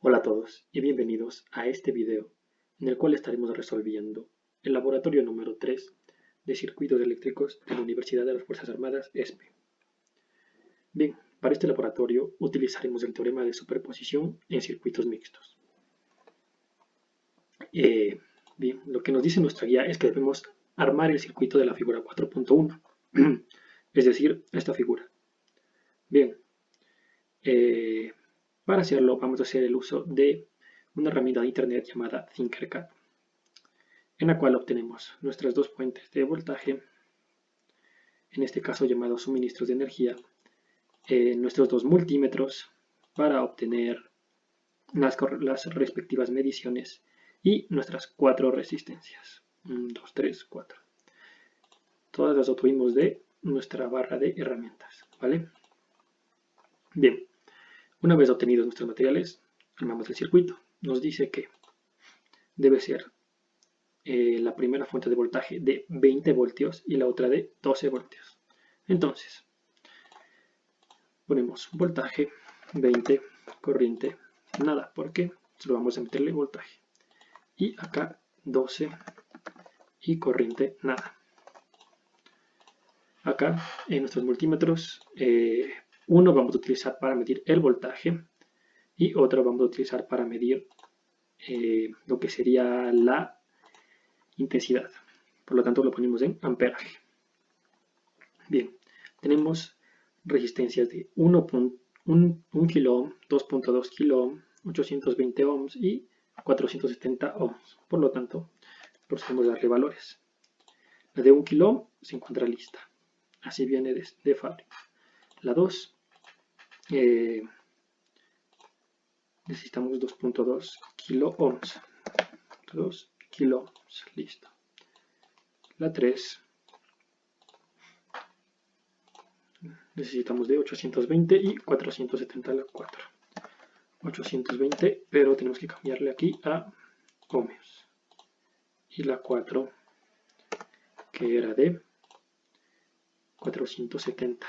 Hola a todos y bienvenidos a este video en el cual estaremos resolviendo el laboratorio número 3 de circuitos eléctricos de la Universidad de las Fuerzas Armadas ESPE. Bien, para este laboratorio utilizaremos el teorema de superposición en circuitos mixtos. Bien, lo que nos dice nuestra guía es que debemos armar el circuito de la figura 4.1, es decir, esta figura. Bien, para hacerlo vamos a hacer el uso de una herramienta de internet llamada Tinkercad, en la cual obtenemos nuestras dos fuentes de voltaje, en este caso llamados suministros de energía, nuestros dos multímetros para obtener las respectivas mediciones y nuestras 4 resistencias. 1, 2, 3, 4. Todas las obtuvimos de nuestra barra de herramientas, ¿vale? Bien, una vez obtenidos nuestros materiales, armamos el circuito. Nos dice que debe ser la primera fuente de voltaje de 20 voltios y la otra de 12 voltios. Entonces, ponemos voltaje 20, corriente nada, porque solo vamos a meterle voltaje. Y acá 12 y corriente nada. Acá en nuestros multímetros, uno vamos a utilizar para medir el voltaje y otro vamos a utilizar para medir lo que sería la intensidad. Por lo tanto lo ponemos en amperaje. Bien, tenemos resistencias de 1 kilo ohm, 2.2 kilo ohm, 820 ohms y 470 ohms. Por lo tanto, procedemos a darle valores. La de 1 kilo ohm se encuentra lista. Así viene de fábrica. La 2, necesitamos 2.2 kilo ohms. 2 kilo ohms, listo. La 3, necesitamos de 820 y 470 la 4. 820, pero tenemos que cambiarle aquí a ohmios. Y la 4, que era de 470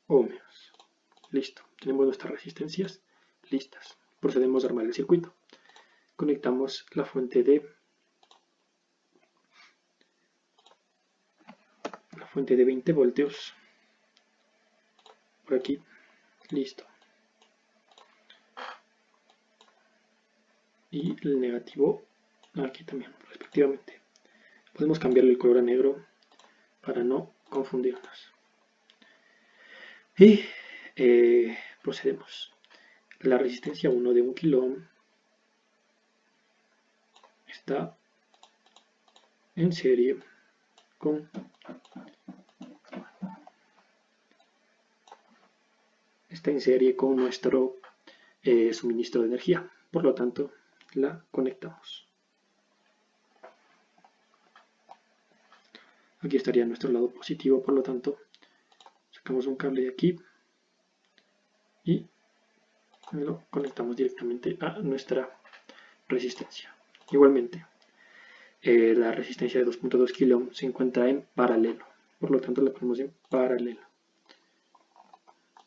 ohmios. Listo, tenemos nuestras resistencias listas. Procedemos a armar el circuito. Conectamos la fuente de 20 voltios por aquí. Listo. Y el negativo aquí también, respectivamente. Podemos cambiarle el color a negro para no confundirnos. Y procedemos. La resistencia 1 de 1 kilo ohm está en serie con nuestro suministro de energía. Por lo tanto, la conectamos. Aquí estaría nuestro lado positivo, por lo tanto, sacamos un cable de aquí y lo conectamos directamente a nuestra resistencia. Igualmente, la resistencia de 2.2 kilo ohm se encuentra en paralelo, por lo tanto la ponemos en paralelo.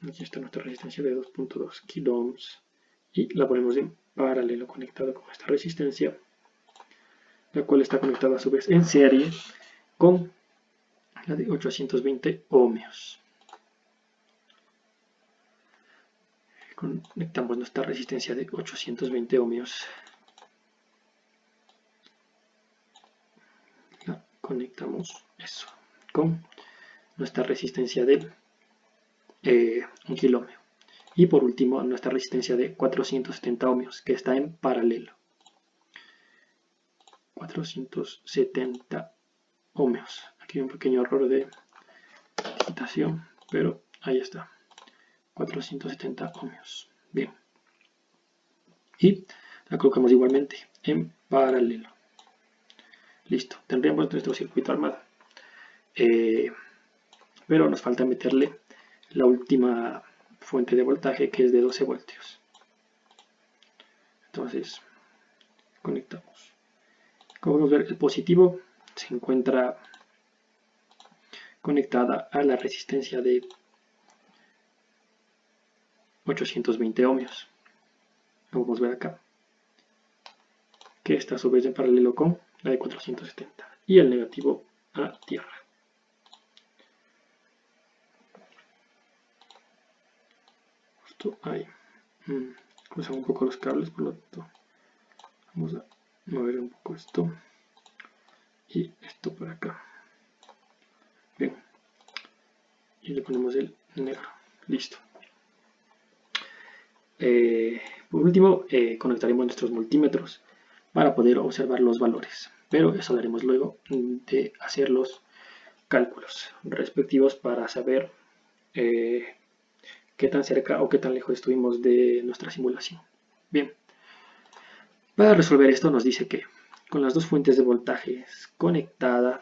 Aquí está nuestra resistencia de 2.2 kilo ohms y la ponemos en paralelo conectado con esta resistencia, la cual está conectada a su vez en serie con la de 820 ohmios. Conectamos nuestra resistencia de 820 ohmios. La conectamos eso con nuestra resistencia de 1 kilo ohm. Y por último, nuestra resistencia de 470 ohmios, que está en paralelo. 470 ohmios. Aquí hay un pequeño error de digitación, pero ahí está. 470 ohmios. Bien. Y la colocamos igualmente en paralelo. Listo. Tendríamos nuestro circuito armado. Pero nos falta meterle la última fuente de voltaje, que es de 12 voltios. Entonces, conectamos. Como podemos ver, el positivo se encuentra conectada a la resistencia de 820 ohmios. Lo podemos ver acá, que está a su vez en paralelo con la de 470 y el negativo a tierra. Justo ahí. Cruzamos un poco los cables, por lo tanto vamos a mover un poco esto y esto por acá. Bien, y le ponemos el negro. Listo. Por último, conectaremos nuestros multímetros para poder observar los valores, pero eso lo haremos luego de hacer los cálculos respectivos para saber qué tan cerca o qué tan lejos estuvimos de nuestra simulación. Bien, para resolver esto nos dice que con las dos fuentes de voltaje conectadas,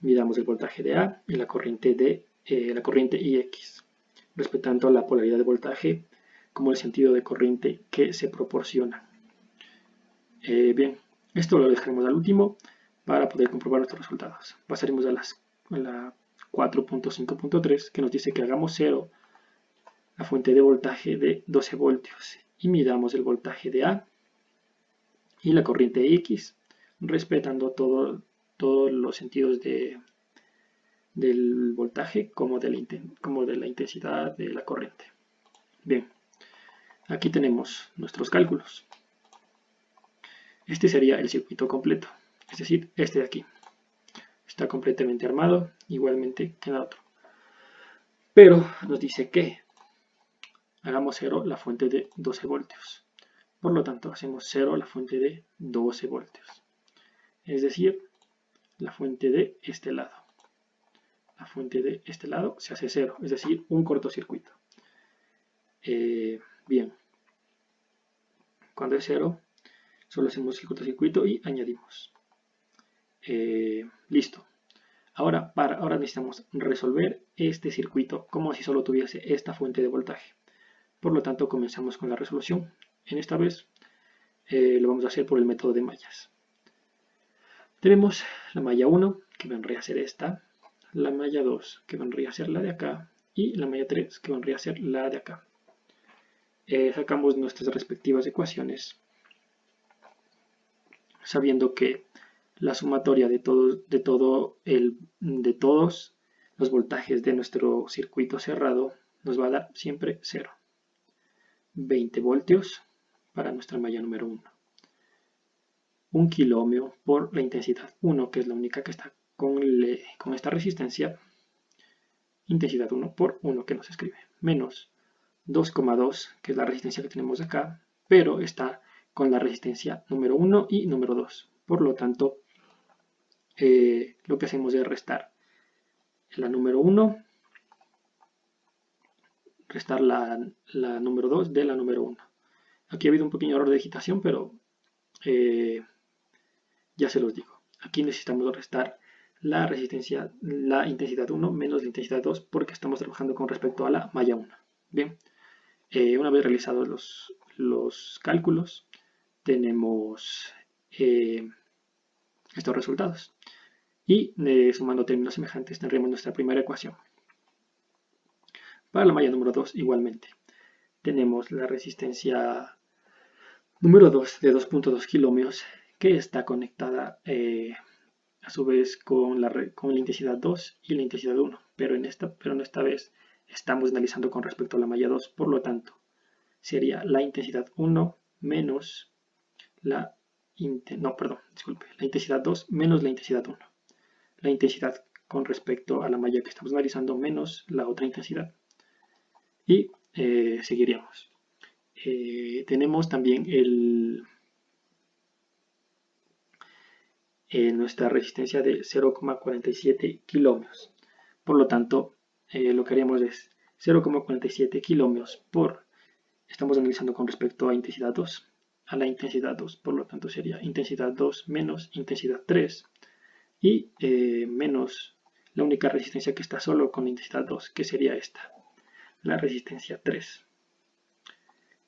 midamos el voltaje de A y la corriente IX, respetando la polaridad de voltaje como el sentido de corriente que se proporciona. Bien, esto lo dejaremos al último para poder comprobar nuestros resultados. Pasaremos a la 4.5.3 que nos dice que hagamos cero la fuente de voltaje de 12 voltios y midamos el voltaje de A y la corriente X, respetando todos los sentidos del voltaje como de la intensidad de la corriente. Bien, aquí tenemos nuestros cálculos. Este sería el circuito completo, es decir, este de aquí. Está completamente armado, igualmente que el otro. Pero nos dice que hagamos cero la fuente de 12 voltios. Por lo tanto, hacemos cero la fuente de 12 voltios. Es decir, la fuente de este lado. La fuente de este lado se hace cero, es decir, un cortocircuito. Bien. Cuando es cero, solo hacemos el cortocircuito y añadimos. Listo. Ahora necesitamos resolver este circuito como si solo tuviese esta fuente de voltaje. Por lo tanto, comenzamos con la resolución. En esta vez lo vamos a hacer por el método de mallas. Tenemos la malla 1, que vendría a ser esta, la malla 2, que vendría a ser la de acá, y la malla 3, que vendría a ser la de acá. Sacamos nuestras respectivas ecuaciones, sabiendo que la sumatoria de todos los voltajes de nuestro circuito cerrado nos va a dar siempre 0. 20 voltios para nuestra malla número 1. 1 kiloohmio por la intensidad 1, que es la única que está con esta resistencia. Intensidad 1 por 1 que nos escribe. Menos 2,2, que es la resistencia que tenemos acá, pero está con la resistencia número 1 y número 2. Por lo tanto, lo que hacemos es restar la número 1, restar la número 2 de la número 1. Aquí ha habido un pequeño error de digitación, pero ya se los digo. Aquí necesitamos restar la resistencia, la intensidad 1 menos la intensidad 2, porque estamos trabajando con respecto a la malla 1. Bien, una vez realizados los cálculos, tenemos estos resultados. Y sumando términos semejantes tendremos nuestra primera ecuación. Para la malla número 2 igualmente. Tenemos la resistencia número 2 de 2.2 kiloohmios que está conectada a su vez con la intensidad 2 y la intensidad 1. Pero en esta vez estamos analizando con respecto a la malla 2. Por lo tanto, sería la intensidad 1 menos la intensidad 2 menos la intensidad 1. La intensidad con respecto a la malla que estamos analizando menos la otra intensidad. Y seguiríamos. Tenemos también nuestra resistencia de 0,47 kiloohmios. Por lo tanto, lo que haríamos es 0,47 kiloohmios por, estamos analizando con respecto a intensidad 2, a la intensidad 2. Por lo tanto, sería intensidad 2 menos intensidad 3. Y menos la única resistencia que está solo con la intensidad 2, que sería esta, la resistencia 3,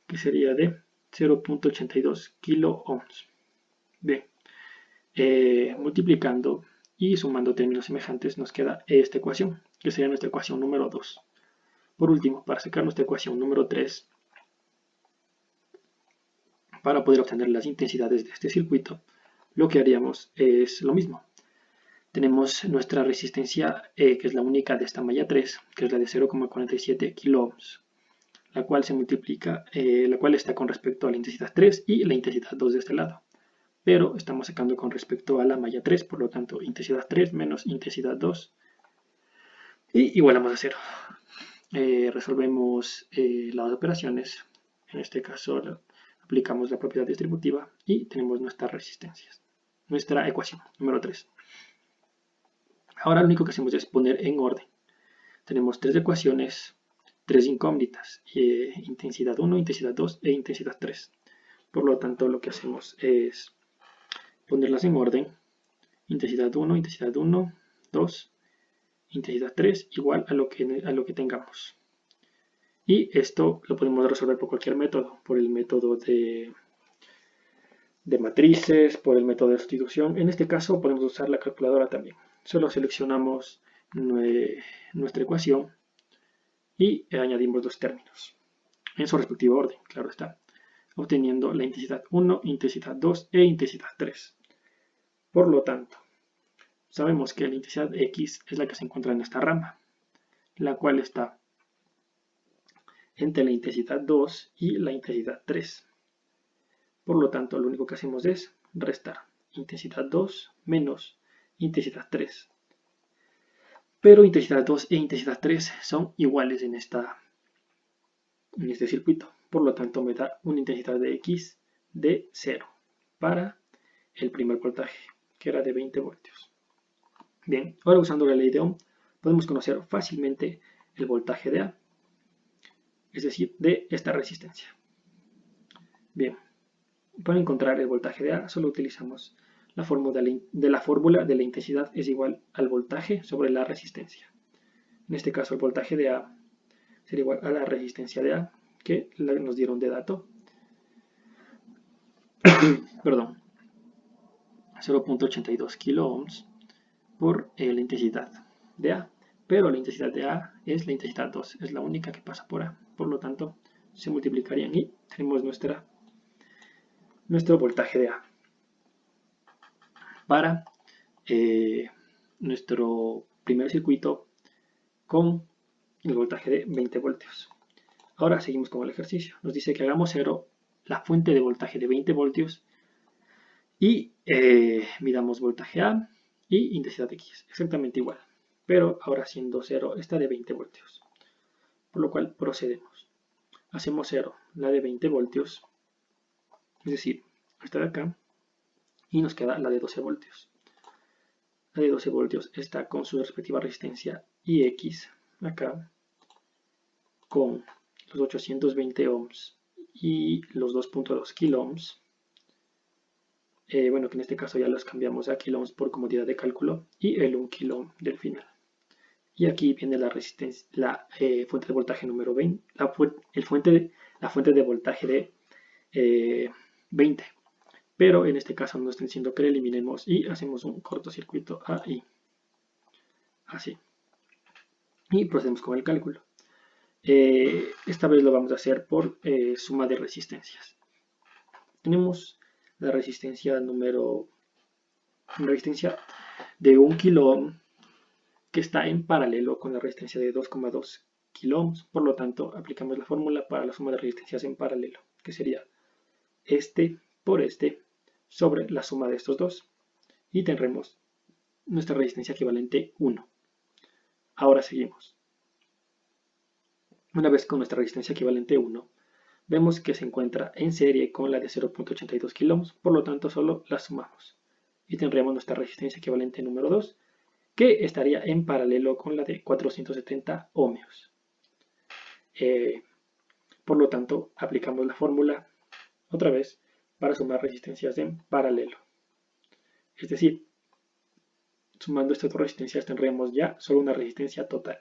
que sería de 0.82 kiloohms. Bien, multiplicando y sumando términos semejantes nos queda esta ecuación, que sería nuestra ecuación número 2. Por último, para sacar nuestra ecuación número 3, para poder obtener las intensidades de este circuito, lo que haríamos es lo mismo. Tenemos nuestra resistencia, que es la única de esta malla 3, que es la de 0,47 kiloohms, la cual se multiplica, la cual está con respecto a la intensidad 3 y la intensidad 2 de este lado. Pero estamos sacando con respecto a la malla 3, por lo tanto, intensidad 3 menos intensidad 2, y igualamos a 0. Resolvemos las operaciones, en este caso aplicamos la propiedad distributiva y tenemos nuestras resistencias, nuestra ecuación número 3. Ahora lo único que hacemos es poner en orden. Tenemos tres ecuaciones, tres incógnitas, intensidad 1, intensidad 2 e intensidad 3. Por lo tanto, lo que hacemos es ponerlas en orden. Intensidad 1, 2, intensidad 3 igual a lo que tengamos. Y esto lo podemos resolver por cualquier método, por el método de matrices, por el método de sustitución. En este caso podemos usar la calculadora también. Solo seleccionamos nuestra ecuación y añadimos los términos en su respectivo orden, claro está, obteniendo la intensidad 1, intensidad 2 e intensidad 3. Por lo tanto, sabemos que la intensidad X es la que se encuentra en esta rama, la cual está entre la intensidad 2 y la intensidad 3. Por lo tanto, lo único que hacemos es restar intensidad 2 menos intensidad 3. Pero intensidad 2 e intensidad 3 son iguales en este circuito. Por lo tanto, me da una intensidad de X de 0 para el primer voltaje, que era de 20 voltios. Bien, ahora usando la ley de Ohm, podemos conocer fácilmente el voltaje de A, es decir, de esta resistencia. Bien, para encontrar el voltaje de A, solo utilizamos la fórmula de la intensidad es igual al voltaje sobre la resistencia. En este caso, el voltaje de A sería igual a la resistencia de A, que nos dieron de dato. Perdón, 0.82 kiloohms por la intensidad de A. Pero la intensidad de A es la intensidad 2, es la única que pasa por A. Por lo tanto, se multiplicarían y tenemos nuestro voltaje de A para nuestro primer circuito con el voltaje de 20 voltios. Ahora seguimos con el ejercicio. Nos dice que hagamos 0 la fuente de voltaje de 20 voltios y midamos voltaje A y intensidad X, exactamente igual. Pero ahora siendo 0 esta de 20 voltios. Por lo cual procedemos. Hacemos 0 la de 20 voltios, es decir, esta de acá, y nos queda la de 12 voltios. La de 12 voltios está con su respectiva resistencia IX acá, con los 820 ohms y los 2.2 kiloohms. Bueno, que en este caso ya los cambiamos a kiloohms por comodidad de cálculo, y el 1 kiloohm del final. Y aquí viene la resistencia, la fuente de voltaje número 20, la fuente de voltaje de 20. Pero en este caso nos están diciendo que la eliminemos y hacemos un cortocircuito ahí. Así. Y procedemos con el cálculo. Esta vez lo vamos a hacer por suma de resistencias. Tenemos la resistencia de 1 kiloohm que está en paralelo con la resistencia de 2,2 kiloohms. Por lo tanto, aplicamos la fórmula para la suma de resistencias en paralelo, que sería este por este sobre la suma de estos dos, y tendremos nuestra resistencia equivalente 1. Ahora seguimos. Una vez con nuestra resistencia equivalente 1, vemos que se encuentra en serie con la de 0.82 kiloohms, por lo tanto solo la sumamos. Y tendremos nuestra resistencia equivalente número 2, que estaría en paralelo con la de 470 ohmios. Por lo tanto, aplicamos la fórmula otra vez para sumar resistencias en paralelo. Es decir, sumando estas dos resistencias tendremos ya solo una resistencia total.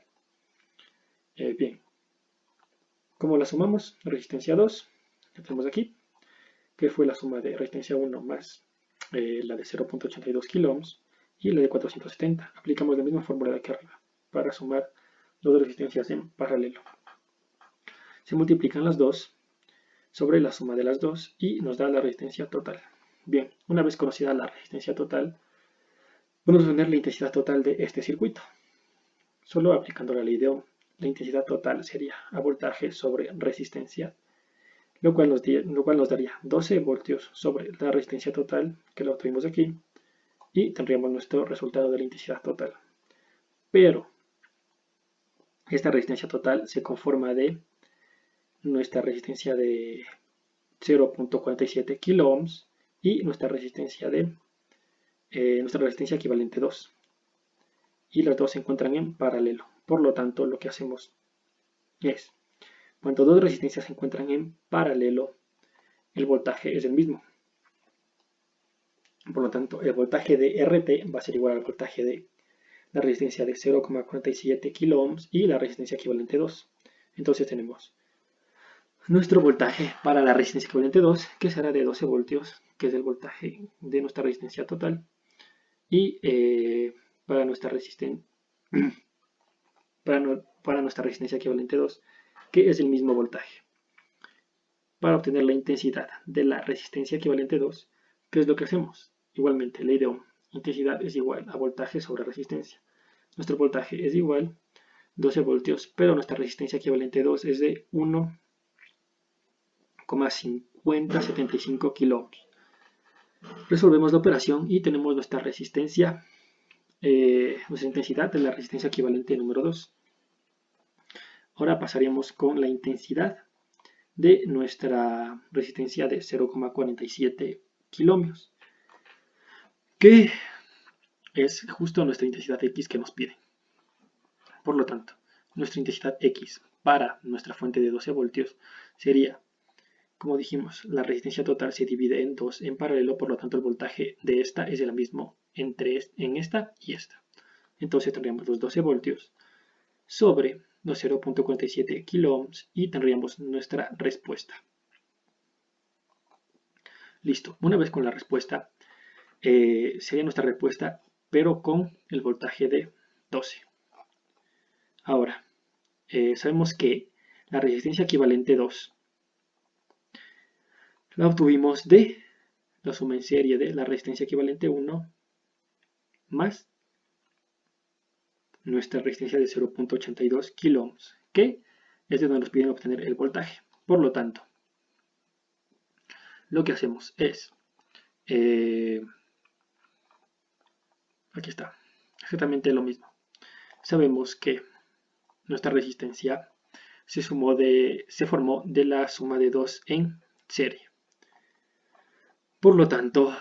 Bien, ¿cómo la sumamos? Resistencia 2, la tenemos aquí, que fue la suma de resistencia 1 más la de 0.82 kiloohms y la de 470. Aplicamos la misma fórmula de aquí arriba para sumar dos resistencias en paralelo. se multiplican las dos sobre la suma de las dos y nos da la resistencia total. Bien, una vez conocida la resistencia total, podemos obtener la intensidad total de este circuito. Solo aplicando la ley de Ohm, la intensidad total sería a voltaje sobre resistencia, lo cual nos daría 12 voltios sobre la resistencia total, que lo obtuvimos aquí, y tendríamos nuestro resultado de la intensidad total. Pero esta resistencia total se conforma de nuestra resistencia de 0.47 kilo ohms y nuestra resistencia equivalente 2. Y las dos se encuentran en paralelo. Por lo tanto, lo que hacemos es, cuando dos resistencias se encuentran en paralelo, el voltaje es el mismo. Por lo tanto, el voltaje de RT va a ser igual al voltaje de la resistencia de 0.47 kilo ohms y la resistencia equivalente 2. Entonces tenemos nuestro voltaje para la resistencia equivalente 2, que será de 12 voltios, que es el voltaje de nuestra resistencia total, y para nuestra resistencia equivalente 2, que es el mismo voltaje. Para obtener la intensidad de la resistencia equivalente 2, ¿qué es lo que hacemos? Igualmente, ley de Ohm, intensidad es igual a voltaje sobre resistencia. Nuestro voltaje es igual 12 voltios, pero nuestra resistencia equivalente 2 es de 1,5075 kilo ohms. Resolvemos la operación y tenemos nuestra resistencia, nuestra intensidad de la resistencia equivalente número 2. Ahora pasaríamos con la intensidad de nuestra resistencia de 0,47 kiloohms, que es justo nuestra intensidad X que nos piden. Por lo tanto, nuestra intensidad X para nuestra fuente de 12 voltios sería, como dijimos, la resistencia total se divide en dos en paralelo, por lo tanto el voltaje de esta es el mismo en esta y esta. Entonces tendríamos los 12 voltios sobre los 0.47 kiloohms y tendríamos nuestra respuesta. Listo, una vez con la respuesta, sería nuestra respuesta, pero con el voltaje de 12. Ahora, sabemos que la resistencia equivalente 2 la obtuvimos de la suma en serie de la resistencia equivalente 1 más nuestra resistencia de 0.82 kiloohms, que es de donde nos piden obtener el voltaje. Por lo tanto, lo que hacemos es, aquí está, exactamente lo mismo. Sabemos que nuestra resistencia se formó de la suma de 2 en serie. Por lo tanto,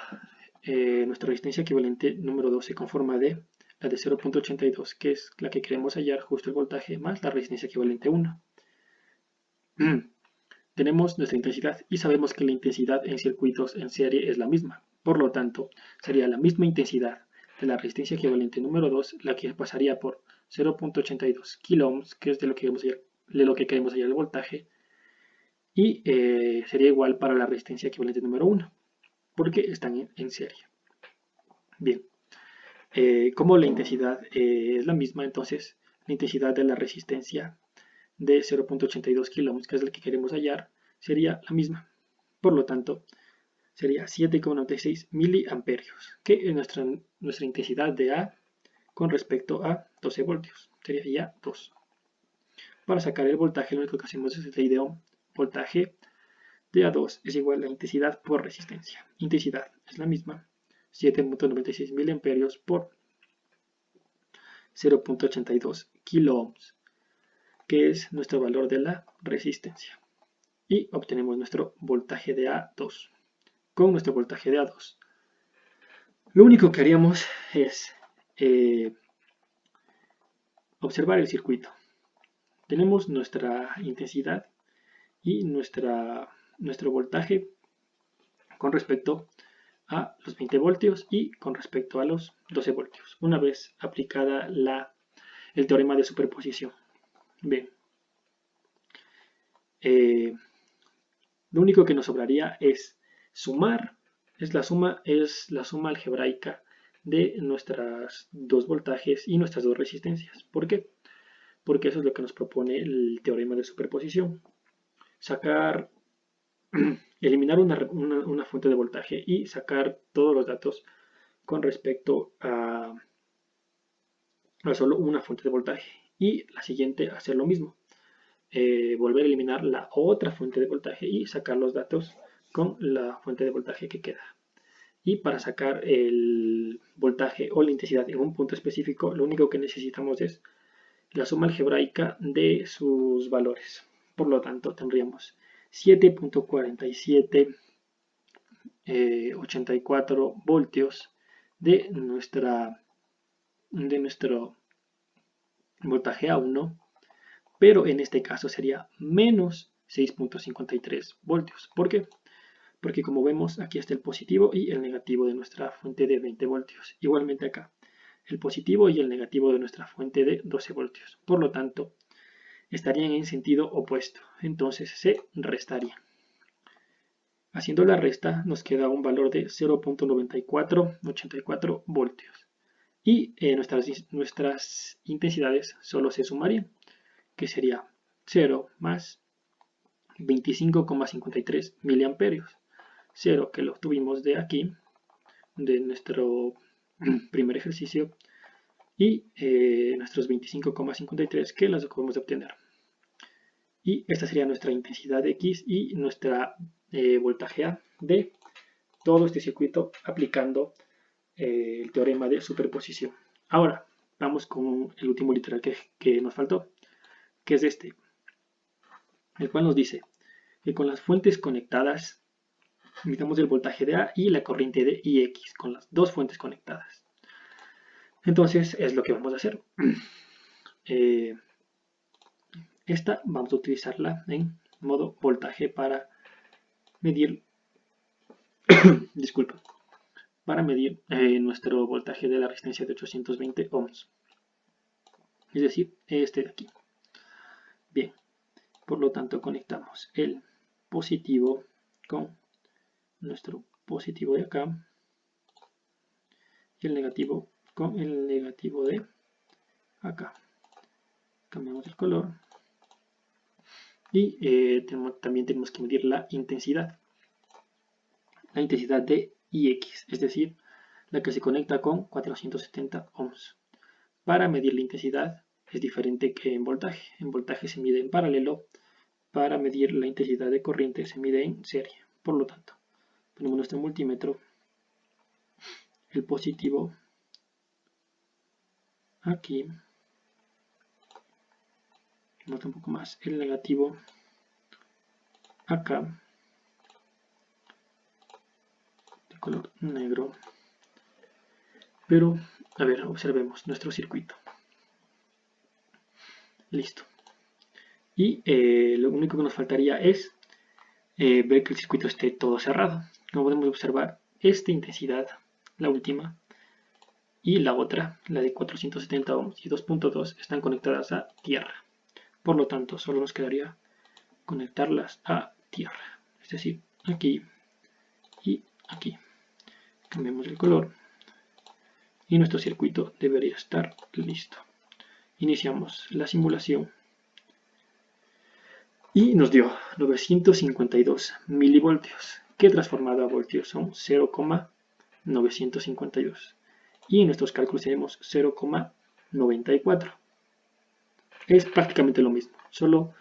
nuestra resistencia equivalente número 2 se conforma de la de 0.82, que es la que queremos hallar, justo el voltaje, más la resistencia equivalente 1. Tenemos nuestra intensidad y sabemos que la intensidad en circuitos en serie es la misma. Por lo tanto, sería la misma intensidad de la resistencia equivalente número 2, la que pasaría por 0.82 kiloohms, que es de lo que queremos hallar el voltaje, y sería igual para la resistencia equivalente número 1, porque están en serie. Bien, como la intensidad es la misma, entonces la intensidad de la resistencia de 0.82 kiloohms, que es la que queremos hallar, sería la misma. Por lo tanto, sería 7,96 miliamperios, que es nuestra intensidad de A con respecto a 12 voltios. Sería ya 2. Para sacar el voltaje, lo único que hacemos es la ley de Ohm. Voltaje de A2 es igual a intensidad por resistencia. Intensidad es la misma, 7,96 miliamperios por 0.82 kiloohms, que es nuestro valor de la resistencia. Y obtenemos nuestro voltaje de A2. Con nuestro voltaje de A2, lo único que haríamos es observar el circuito. Tenemos nuestra intensidad y nuestro voltaje con respecto a los 20 voltios y con respecto a los 12 voltios, una vez aplicada el teorema de superposición. Bien, lo único que nos sobraría es sumar, es la suma algebraica de nuestros dos voltajes y nuestras dos resistencias. ¿Por qué? Porque eso es lo que nos propone el teorema de superposición. eliminar una fuente de voltaje y sacar todos los datos con respecto a solo una fuente de voltaje. Y la siguiente, hacer lo mismo. Volver a eliminar la otra fuente de voltaje y sacar los datos con la fuente de voltaje que queda. Y para sacar el voltaje o la intensidad en un punto específico, lo único que necesitamos es la suma algebraica de sus valores. Por lo tanto, tendríamos 7.4784 voltios de nuestro voltaje A1, pero en este caso sería menos 6.53 voltios. ¿Por qué? Porque como vemos, aquí está el positivo y el negativo de nuestra fuente de 20 voltios. Igualmente acá, el positivo y el negativo de nuestra fuente de 12 voltios. Por lo tanto, estarían en sentido opuesto. Entonces se restarían. Haciendo la resta, nos queda un valor de 0.9484 voltios. Y nuestras intensidades solo se sumarían, que sería 0 más 25,53 miliamperios. 0 que lo obtuvimos de aquí, de nuestro primer ejercicio, y nuestros 25,53 que los acabamos de obtener. Y esta sería nuestra intensidad X y nuestra voltaje A de todo este circuito aplicando el teorema de superposición. Ahora vamos con el último literal que nos faltó, que es este, el cual nos dice que con las fuentes conectadas medimos el voltaje de A y la corriente de IX con las dos fuentes conectadas. Entonces es lo que vamos a hacer. Esta vamos a utilizarla en modo voltaje para medir, disculpa, para medir nuestro voltaje de la resistencia de 820 ohms. Es decir, este de aquí. Bien, por lo tanto conectamos el positivo con nuestro positivo de acá y el negativo con el negativo de acá. Cambiamos el color y también tenemos que medir la intensidad de IX, es decir, la que se conecta con 470 ohms. Para medir la intensidad es diferente que en voltaje. En voltaje se mide en paralelo, para medir la intensidad de corriente se mide en serie. Por lo tanto, ponemos nuestro multímetro, el positivo aquí, un poco más, el negativo acá, de color negro. Pero, a ver, observemos nuestro circuito. Listo. Y lo único que nos faltaría es ver que el circuito esté todo cerrado. Como podemos observar, esta intensidad, la última, y la otra, la de 470 ohms y 2.2, están conectadas a tierra. Por lo tanto, solo nos quedaría conectarlas a tierra. Es decir, aquí y aquí. Cambiamos el color y nuestro circuito debería estar listo. Iniciamos la simulación y nos dio 952 milivoltios, que transformado a voltios son 0,952. Y en nuestros cálculos tenemos 0,94. Es prácticamente lo mismo, solo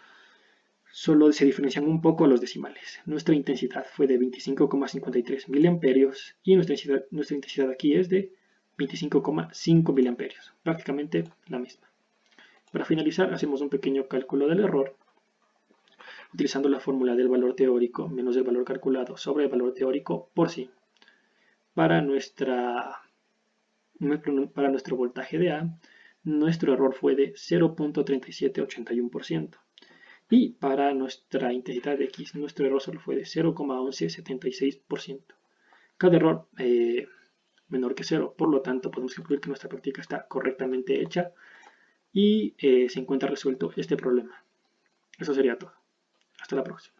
se diferencian un poco los decimales. Nuestra intensidad fue de 25,53 miliamperios y nuestra intensidad aquí es de 25,5 miliamperios, prácticamente la misma. Para finalizar, hacemos un pequeño cálculo del error, utilizando la fórmula del valor teórico menos el valor calculado sobre el valor teórico por sí. Para nuestro voltaje de A, nuestro error fue de 0.3781%. Y para nuestra intensidad de X, nuestro error solo fue de 0,1176%. Cada error menor que 0, por lo tanto podemos concluir que nuestra práctica está correctamente hecha y se encuentra resuelto este problema. Eso sería todo. Hasta la próxima.